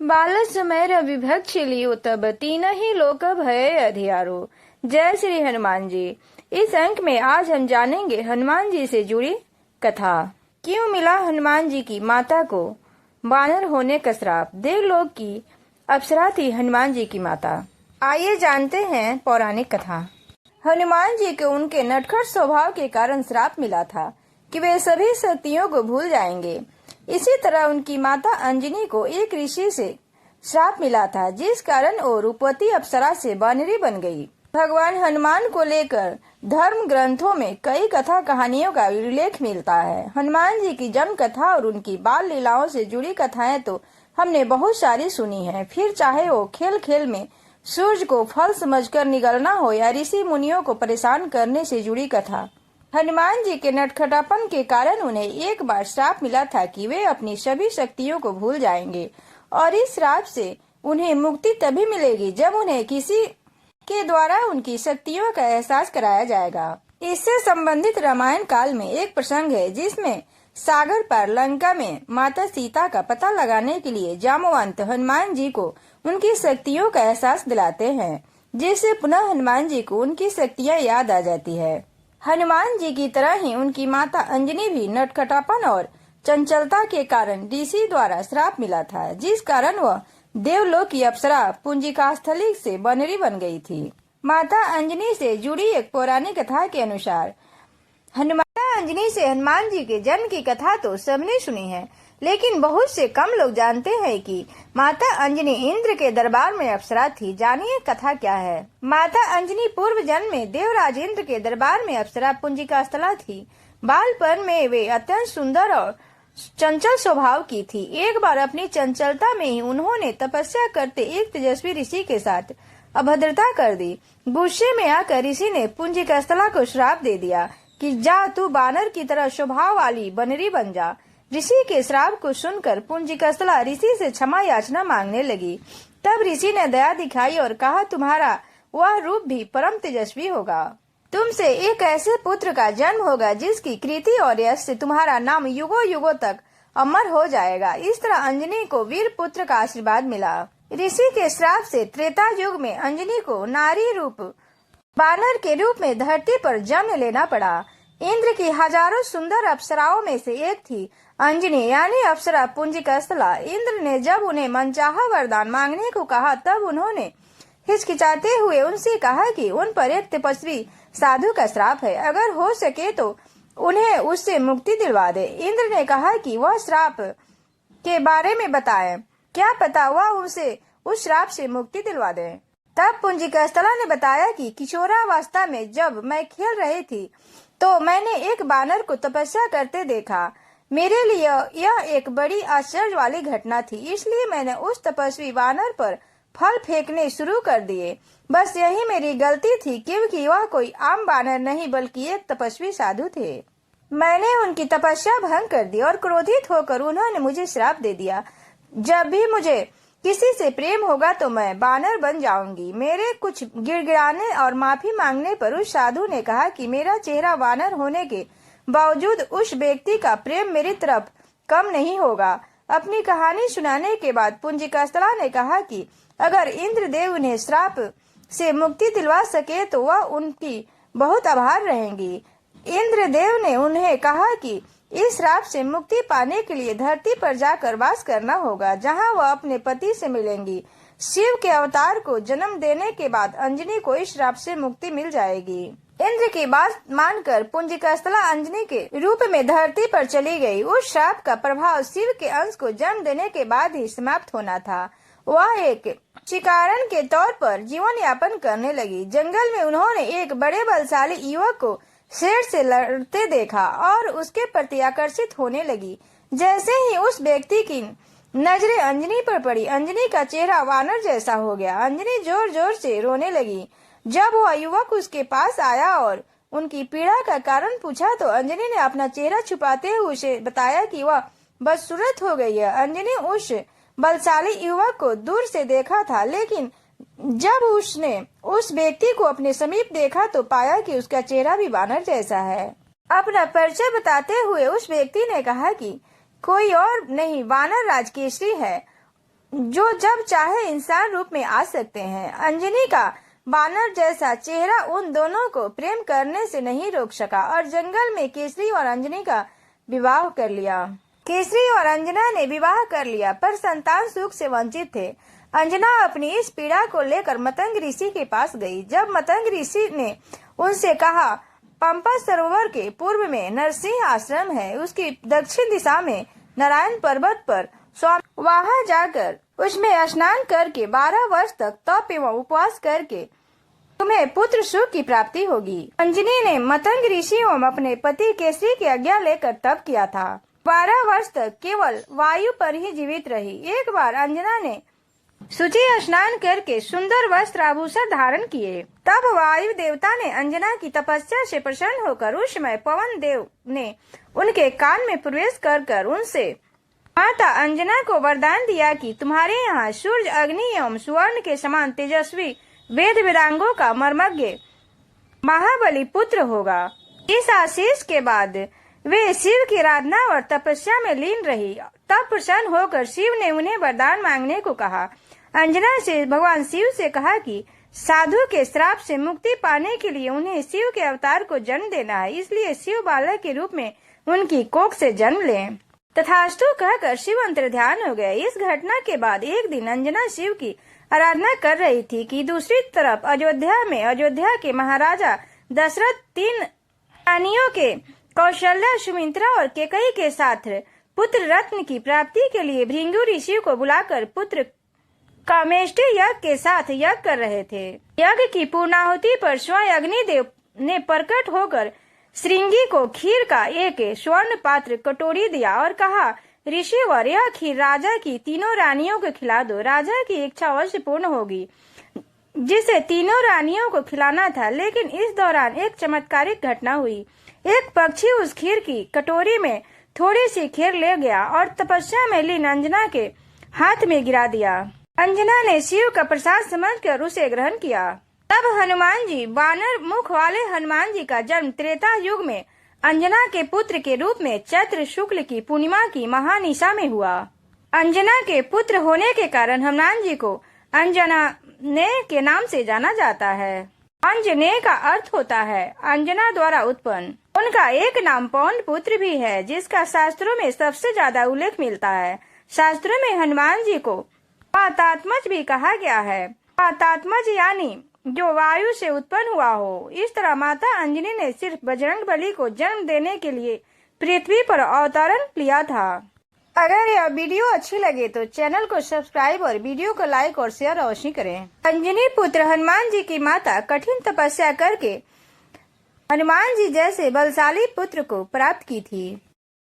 बालसमय विभक्षिलियो तब तीन ही लोक भय अधियारो। जय श्री हनुमान जी। इस अंक में आज हम जानेंगे हनुमान जी से जुड़ी कथा। क्यों मिला हनुमान जी की माता को बानर होने का श्राप? देवलोक की अप्सरा थी हनुमान जी की माता। आइए जानते हैं पौराणिक कथा। हनुमान जी को उनके नटखट स्वभाव के कारण श्राप मिला था कि वे सभी शक्तियों को भूल जाएंगे। इसी तरह उनकी माता अंजनी को एक ऋषि से श्राप मिला था, जिस कारण वो रूपवती अप्सरा से बानरी बन गई। भगवान हनुमान को लेकर धर्म ग्रंथों में कई कथा कहानियों का उल्लेख मिलता है। हनुमान जी की जन्म कथा और उनकी बाल लीलाओं से जुड़ी कथाएं तो हमने बहुत सारी सुनी है। फिर चाहे वो खेल खेल में सूर्य को फल समझकर निगलना हो या ऋषि मुनियों को परेशान करने से जुड़ी कथा। हनुमान जी के नटखटापन के कारण उन्हें एक बार श्राप मिला था कि वे अपनी सभी शक्तियों को भूल जाएंगे और इस श्राप से उन्हें मुक्ति तभी मिलेगी जब उन्हें किसी के द्वारा उनकी शक्तियों का एहसास कराया जाएगा। इससे संबंधित रामायण काल में एक प्रसंग है जिसमें सागर पार लंका में माता सीता का पता लगाने के लिए जामवंत हनुमान जी को उनकी शक्तियों का एहसास दिलाते हैं, जिससे पुनः हनुमान जी को उनकी शक्तियाँ याद आ जाती है। हनुमान जी की तरह ही उनकी माता अंजनी भी नटखटापन और चंचलता के कारण ऋषि द्वारा श्राप मिला था, जिस कारण वह देवलोक की अप्सरा पुंजिकास्थली से बनरी बन गई थी। माता अंजनी से जुड़ी एक पौराणिक कथा के अनुसार माता अंजनी से हनुमान जी के जन्म की कथा तो सबने सुनी है, लेकिन बहुत से कम लोग जानते हैं कि माता अंजनी इंद्र के दरबार में अप्सरा थी। जानिए कथा क्या है। माता अंजनी पूर्व जन्म में देवराज इंद्र के दरबार में अप्सरा पुंजिकास्थला थी। बालपन में वे अत्यंत सुंदर और चंचल स्वभाव की थी। एक बार अपनी चंचलता में ही उन्होंने तपस्या करते एक तेजस्वी ऋषि के साथ अभद्रता कर दी। गुस्से में आकर ऋषि ने पुंजिकास्थला को श्राप दे दिया कि जा तू बानर की तरह स्वभाव वाली बनरी बन जा। ऋषि के श्राप को सुनकर पुंजिकास्थला ऋषि से क्षमा याचना मांगने लगी। तब ऋषि ने दया दिखाई और कहा, तुम्हारा वह रूप भी परम तेजस्वी होगा। तुमसे एक ऐसे पुत्र का जन्म होगा जिसकी कृति और यश से तुम्हारा नाम युगों युगों तक अमर हो जाएगा। इस तरह अंजनी को वीर पुत्र का आशीर्वाद मिला। ऋषि के श्राप से त्रेता युग में अंजनी को नारी रूप बानर के रूप में धरती पर जन्म लेना पड़ा। इंद्र की हजारों सुंदर अप्सराओं में से एक थी अंजनी, यानी अप्सरा पुंजिकास्थला। इंद्र ने जब उन्हें मनचाहा वरदान मांगने को कहा तब उन्होंने हिचकिचाते हुए उनसे कहा कि उन पर एक तपस्वी साधु का श्राप है, अगर हो सके तो उन्हें उससे मुक्ति दिलवा दे। इंद्र ने कहा कि वह श्राप के बारे में बताएं, क्या पता वह उसे उस श्राप से मुक्ति दिलवा दे। तब पुंजिकास्थला ने बताया कि किशोरावस्था में जब मैं खेल रही थी तो मैंने एक बानर को तपस्या करते देखा। मेरे लिए यह एक बड़ी आश्चर्य वाली घटना थी, इसलिए मैंने उस तपस्वी बानर पर फल फेंकने शुरू कर दिए। बस यही मेरी गलती थी, क्योंकि वह कोई आम बानर नहीं बल्कि एक तपस्वी साधु थे। मैंने उनकी तपस्या भंग कर दी और क्रोधित होकर उन्होंने मुझे श्राप दे दिया। जब भी मुझे किसी से प्रेम होगा तो मैं बानर बन जाऊंगी। मेरे कुछ गिड़गिड़ाने और माफी मांगने पर उस साधु ने कहा कि मेरा चेहरा बानर होने के बावजूद उस व्यक्ति का प्रेम मेरी तरफ कम नहीं होगा। अपनी कहानी सुनाने के बाद पुंजिकास्थला ने कहा कि अगर इंद्रदेव उन्हें श्राप से मुक्ति दिलवा सके तो वह उनकी बहुत आभार रहेंगी। इंद्रदेव ने उन्हें कहा कि इस श्राप से मुक्ति पाने के लिए धरती पर जाकर वास करना होगा, जहां वह अपने पति से मिलेंगी। शिव के अवतार को जन्म देने के बाद अंजनी को इस श्राप से मुक्ति मिल जाएगी। इंद्र की बात मानकर पुंजिकास्थला अंजनी के रूप में धरती पर चली गई। उस श्राप का प्रभाव शिव के अंश को जन्म देने के बाद ही समाप्त होना था। वह एक शिकारन के तौर पर जीवन यापन करने लगी। जंगल में उन्होंने एक बड़े बलशाली युवक को शेर से लड़ते देखा और उसके प्रति आकर्षित होने लगी। जैसे ही उस व्यक्ति की नजरें अंजनी पर पड़ी, अंजनी का चेहरा वानर जैसा हो गया। अंजनी जोर जोर से रोने लगी। जब वह युवक उसके पास आया और उनकी पीड़ा का कारण पूछा तो अंजनी ने अपना चेहरा छुपाते हुए उसे बताया कि वह बदसूरत हो गई है। अंजनी उस बलशाली युवक को दूर से देखा था, लेकिन जब उसने उस व्यक्ति को अपने समीप देखा तो पाया कि उसका चेहरा भी बानर जैसा है। अपना परिचय बताते हुए उस व्यक्ति ने कहा कि कोई और नहीं, वानर राज केसरी है। जो जब चाहे इंसान रूप में आ सकते हैं। अंजनी का बानर जैसा चेहरा उन दोनों को प्रेम करने से नहीं रोक सका और जंगल में केसरी और अंजनी का विवाह कर लिया। केसरी और अंजना ने विवाह कर लिया, पर संतान सुख से वंचित थे। अंजना अपनी इस पीड़ा को लेकर मतंग ऋषि के पास गई। जब मतंग ऋषि ने उनसे कहा, पंपा सरोवर के पूर्व में नरसिंह आश्रम है, उसकी दक्षिण दिशा में नारायण पर्वत पर स्वामी, वहां जाकर उसमें स्नान करके 12 वर्ष तक तप एवं उपवास करके तुम्हें पुत्र सुख की प्राप्ति होगी। अंजनी ने मतंग ऋषि एवं अपने पति केसरी की आज्ञा लेकर तप किया था। 12 वर्ष तक केवल वायु पर ही जीवित रही। एक बार अंजना ने शुचि स्नान करके सुंदर वस्त्र आभूषण धारण किए। तब वायु देवता ने अंजना की तपस्या से प्रसन्न होकर उस समय पवन देव ने उनके कान में प्रवेश कर उनसे माता अंजना को वरदान दिया कि तुम्हारे यहाँ सूर्य, अग्नि एवं स्वर्ण के समान तेजस्वी वेद वेदांगों का मर्मज्ञ महाबली पुत्र होगा। इस आशीष के बाद वे शिव की आराधना और तपस्या में लीन रही। तब प्रसन्न होकर शिव ने उन्हें वरदान मांगने को कहा। अंजना से भगवान शिव से कहा कि साधु के श्राप से मुक्ति पाने के लिए उन्हें शिव के अवतार को जन्म देना है, इसलिए शिव बालक के रूप में उनकी कोख से जन्म लें। तथास्तु कहकर शिव अंतर्ध्यान हो गए। इस घटना के बाद एक दिन अंजना शिव की आराधना कर रही थी कि दूसरी तरफ अयोध्या में अयोध्या के महाराजा दशरथ 3 रानियों के कौशल्या, सुमित्रा और केकई के साथ पुत्र रत्न की प्राप्ति के लिए भृंगु ऋषि को बुलाकर पुत्र कामेष्टि यज्ञ के साथ यज्ञ कर रहे थे। यज्ञ की पूर्णाहुति पर स्वयं अग्निदेव ने प्रकट होकर श्रृंगी को खीर का एक स्वर्ण पात्र कटोरी दिया और कहा, ऋषिवर, यह खीर राजा की 3 रानियों को खिला दो। राजा की इच्छा अवश्य पूर्ण होगी, जिसे 3 रानियों को खिलाना था। लेकिन इस दौरान एक चमत्कारिक घटना हुई। एक पक्षी उस खीर की कटोरी में थोड़ी सी खीर ले गया और तपस्या में लीन अंजना के हाथ में गिरा दिया। अंजना ने शिव का प्रसाद समझकर उसे ग्रहण किया। तब हनुमान जी, वानर मुख वाले हनुमान जी का जन्म त्रेता युग में अंजना के पुत्र के रूप में चैत्र शुक्ल की पूर्णिमा की महानिशा में हुआ। अंजना के पुत्र होने के कारण हनुमान जी को अंजने के नाम से जाना जाता है। अंजने का अर्थ होता है अंजना द्वारा उत्पन्न। उनका एक नाम पवन पुत्र भी है, जिसका शास्त्रों में सबसे ज्यादा उल्लेख मिलता है। शास्त्रों में हनुमान जी को पातात्मज भी कहा गया है। पातात्मज यानी जो वायु से उत्पन्न हुआ हो। इस तरह माता अंजनी ने सिर्फ बजरंगबली को जन्म देने के लिए पृथ्वी पर अवतरण लिया था। अगर यह वीडियो अच्छी लगे तो चैनल को सब्सक्राइब और वीडियो को लाइक और शेयर अवश्य करें। अंजनी पुत्र हनुमान जी की माता कठिन तपस्या करके हनुमान जी जैसे बलशाली पुत्र को प्राप्त की थी।